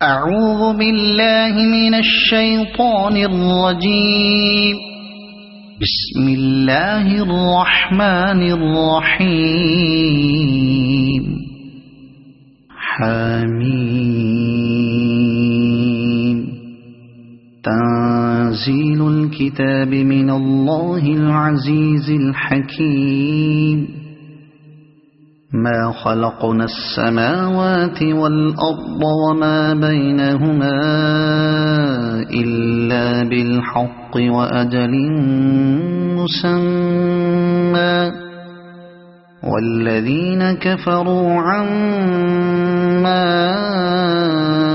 أعوذ بالله من الشيطان الرجيم. بسم الله الرحمن الرحيم. حميم. تنزيل الكتاب من الله العزيز الحكيم. ما خلقنا السماوات والأرض وما بينهما إلا بالحق وأجل مسمى والذين كفروا عما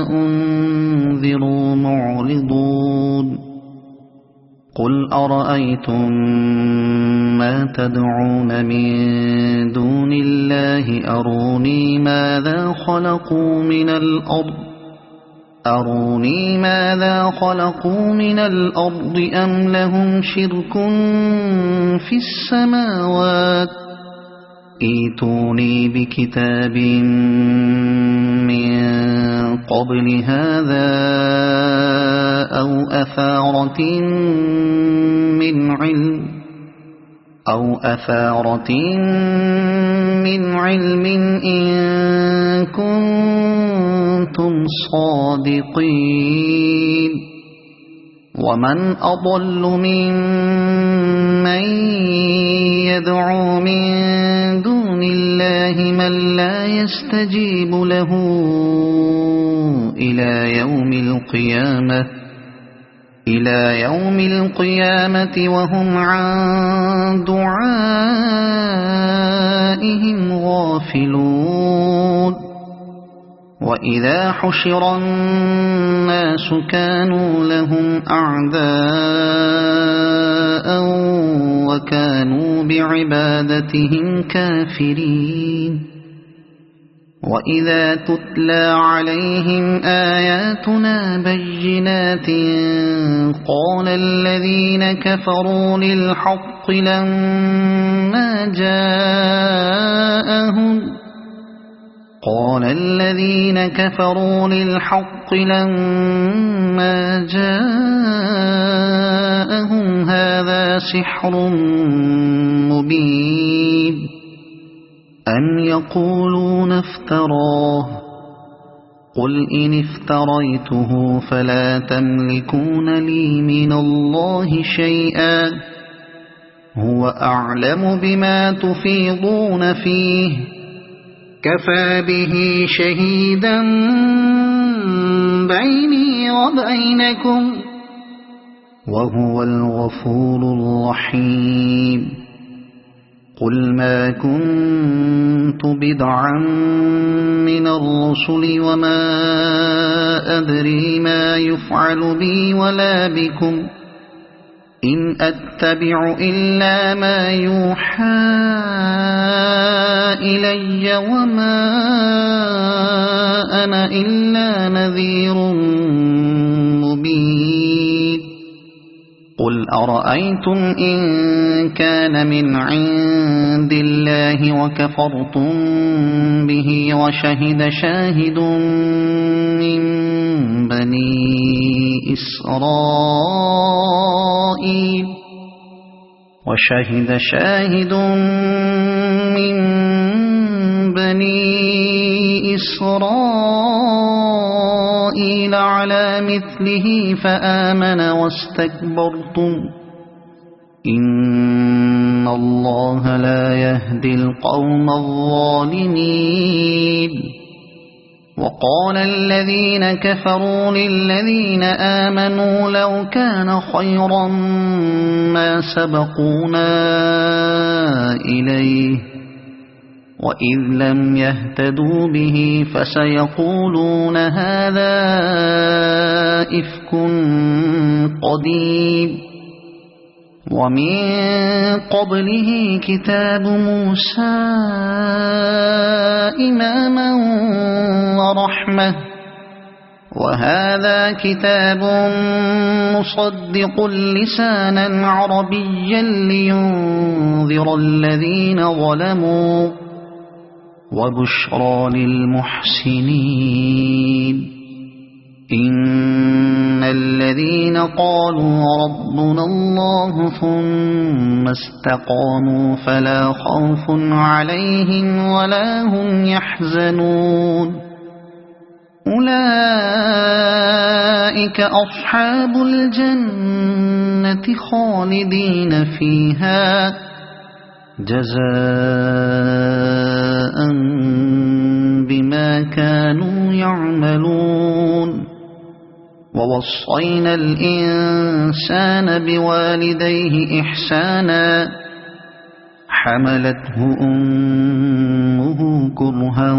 أنذروا معرضون. قل أرأيتم ما تدعون من دون الله أروني ماذا خلقوا من الأرض أم لهم شرك في السماوات ائتوني بكتاب من قبل هذا أو أثارة من علم إن كنتم صادقين. ومن أضل ممن يدعو من دون الله من لا يستجيب له إلى يوم القيامة وهم عن دعائهم غافلون. وإذا حشر الناس كانوا لهم أعداء وكانوا بعبادتهم كافرين. وإذا تتلى عليهم آياتنا بينات قال الذين كفروا للحق لما جاءهم هذا سحر مبين أم يقولون افتراه قل إن افتريته فلا تملكون لي من الله شيئا هو أعلم بما تفيضون فيه كفى به شهيدا بيني وبينكم وهو الغفور الرحيم. قل ما كنت بدعا من الرسل وما أدري ما يفعل بي ولا بكم إن أتبع إلا ما يوحى إلي وما أنا إلا نذير مبين. قل أرأيتم إن كان من عند الله وكفرتم به وشهد شاهد من بني إسرائيل على مثله فآمن واستكبرتم إن الله لا يهدي القوم الظالمين. وقال الذين كفروا للذين آمنوا لو كان خيرا ما سبقونا إليه وإذ لم يهتدوا به فسيقولون هذا إفك قديم. ومن قبله كتاب موسى إماما ورحمة وهذا كتاب مصدق لسانا عربيا لينذر الذين ظلموا وبشرى للمحسنين قالوا ربنا الله ثم استقاموا فلا خوف عليهم ولا هم يحزنون أولئك أصحاب الجنة خالدين فيها جزاء بما كانوا يعملون ووصينا الإنسان بوالديه إحسانا حملته أمه كرها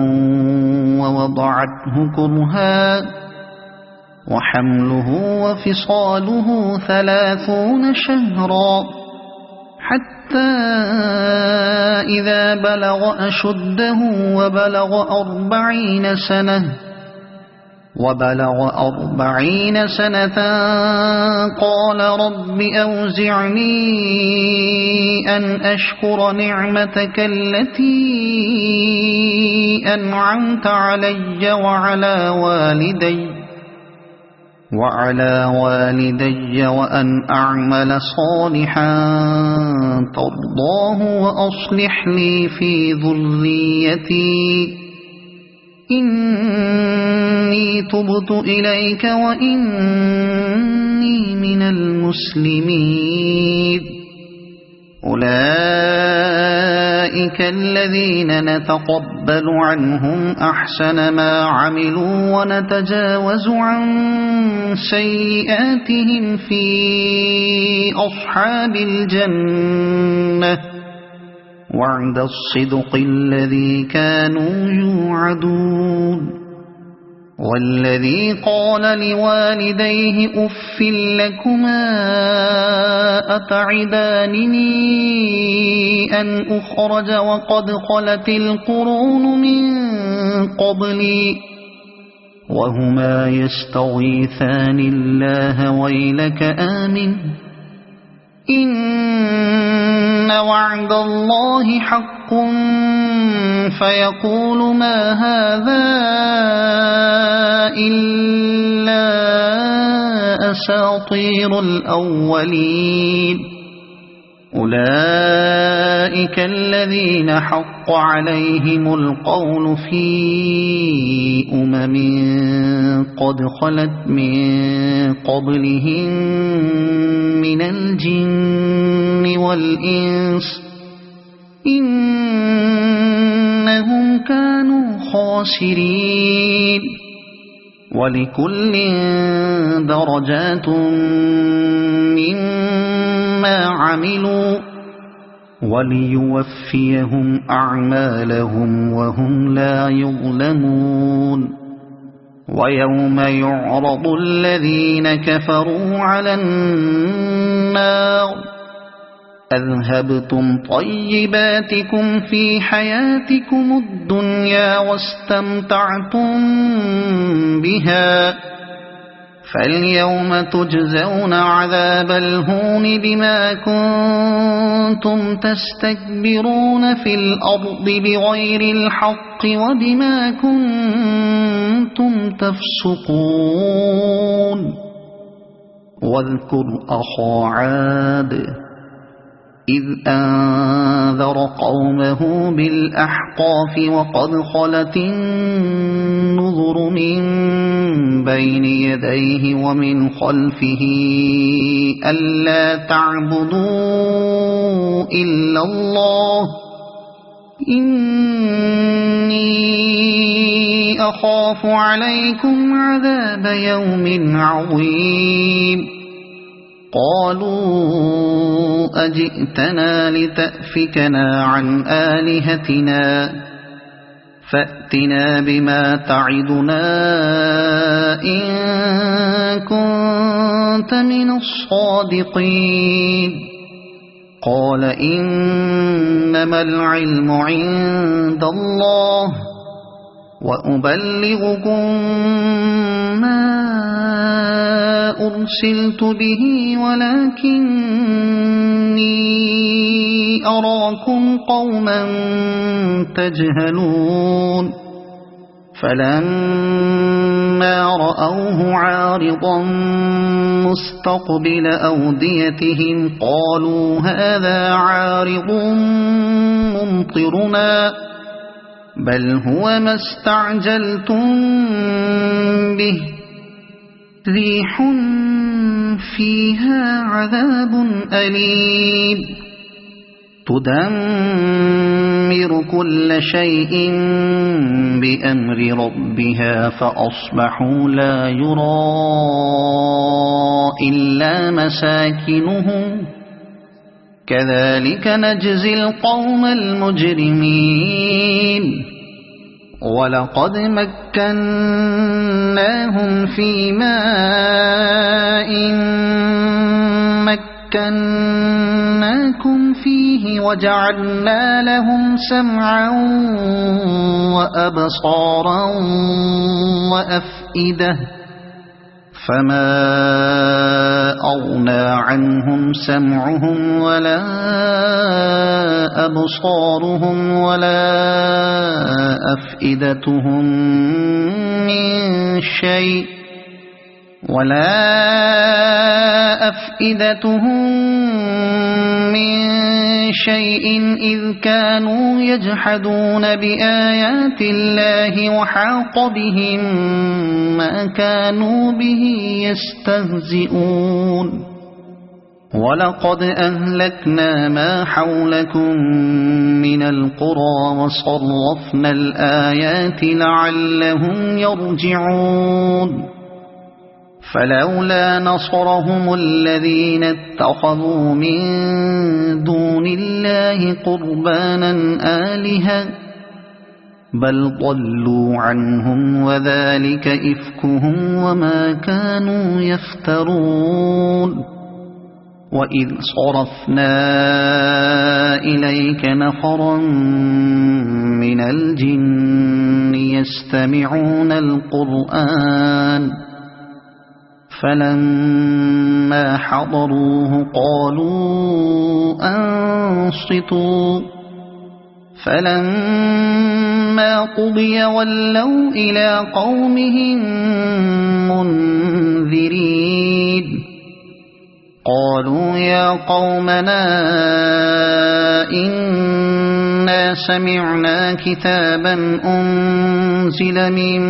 ووضعته كرها وحمله وفصاله 30 شهرا حتى إذا بلغ أشده وبلغ 40 سنة قال رب أوزعني أن أشكر نعمتك التي أنعمت علي وعلى والدي وأن أعمل صالحا ترضاه وأصلح لي في ذريتي إني تبت إليك وإني من المسلمين أولئك الذين نتقبل عنهم أحسن ما عملوا ونتجاوز عن سيئاتهم في أصحاب الجنة وعد الصدق الذي كانوا يوعدون والذي قال لوالديه أف لكما أتعدانني أن أخرج وقد خلت القرون من قبلي وهما يستغيثان الله ويلك آمن إن وعد الله حق فيقول ما هذا إلا أساطير الأولين أولئك الذين حق عليهم القول في قد خلت من قبلهم من الجن والإنس إنهم كانوا خاسرين ولكل درجات مما عملوا وليوفيهم أعمالهم وهم لا يظلمون ويوم يعرض الذين كفروا على النار أذهبتم طيباتكم في حياتكم الدنيا واستمتعتم بها فاليوم تجزون عذاب الهون بما كنتم تستكبرون في الأرض بغير الحق وبما كنتم تفسقون واذكر أخا عاد إذ أنذر قومه بالأحقاف وقد خلت النذر من بين يديه ومن خلفه ألا تعبدوا إلا الله إني أخاف عليكم عذاب يوم عظيم قالوا أجئتنا لتأفكنا عن آلهتنا فأتنا بما تعدنا إن كنت من الصادقين قال إنما العلم عند الله وأبلغكم ما أرسلت به ولكني أراكم قوما تجهلون فلما فلما رأوه عارضا مستقبل أوديتهم قالوا هذا عارض ممطرنا بل هو ما استعجلتم به ريح فيها عذاب أليم تدمر كل شيء بأمر ربها فأصبحوا لا يرى إلا مساكنهم كذلك نجزي القوم المجرمين ولقد مكناهم في ماء مكناكم فيه وجعلنا لهم سمعا وأبصارا وأفئدة فما أغنى عنهم سمعهم ولا أبصارهم ولا أفئدتهم من شيء إذ كانوا يجحدون بآيات الله وحاق بهم ما كانوا به يستهزئون ولقد أهلكنا ما حولكم من القرى وصرفنا الآيات لعلهم يرجعون فلولا نصرهم الذين اتخذوا من دون الله قربانا آلهة بل ضلوا عنهم وذلك إفكهم وما كانوا يفترون وإذ صرفنا إليك نفرا من الجن يستمعون القرآن فلما حضروه قالوا أنصتوا فلما قضي ولوا إلى قومهم منذرين قالوا يا قومنا إنا سمعنا كتابا أنزل من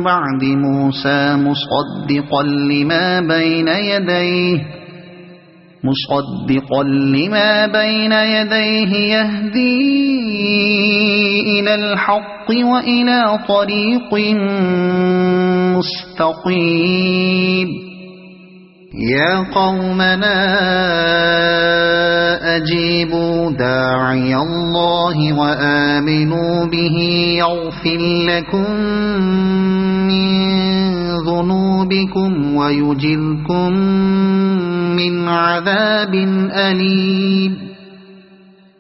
بعد موسى مصدقا لما بين يديه يهدي إلى الحق وإلى طريق مستقيم يا قومنا أجيبوا داعي الله وآمنوا به يغفر لكم من ذنوبكم ويجركم من عذاب أليم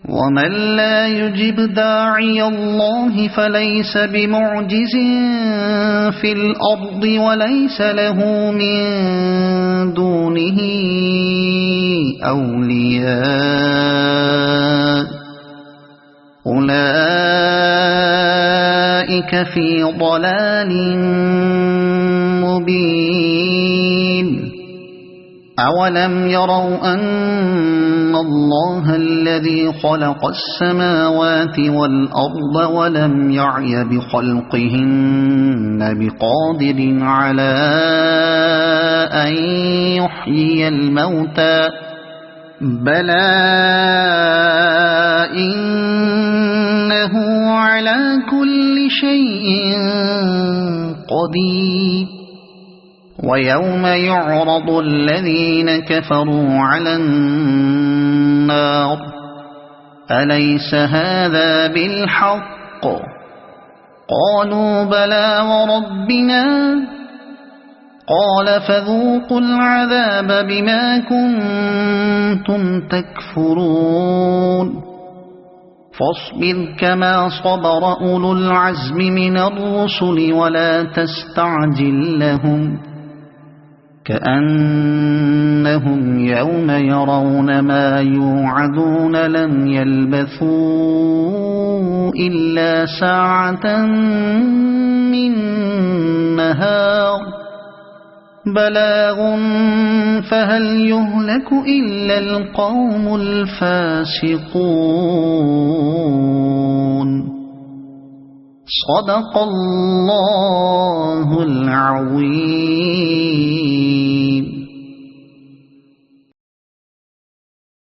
ومن لا يجب داعي الله فليس بمعجز في الأرض وليس له من دونه أولياء أولئك في ضلال مبين أولم يروا أن الله الذي خلق السماوات والأرض ولم يعي بخلقهن بقادر على أن يحيي الموتى بلى إنه على كل شيء قدير ويوم يعرض الذين كفروا على النار أليس هذا بالحق قالوا بلى وربنا قال فذوقوا العذاب بما كنتم تكفرون فاصبر كما صبر أولو العزم من الرسل ولا تستعجل لهم كأنهم يوم يرون ما يوعدون لم يلبثوا إلا ساعة من نهار بلاغ فهل يهلك إلا القوم الفاسقون. صدق الله العظيم.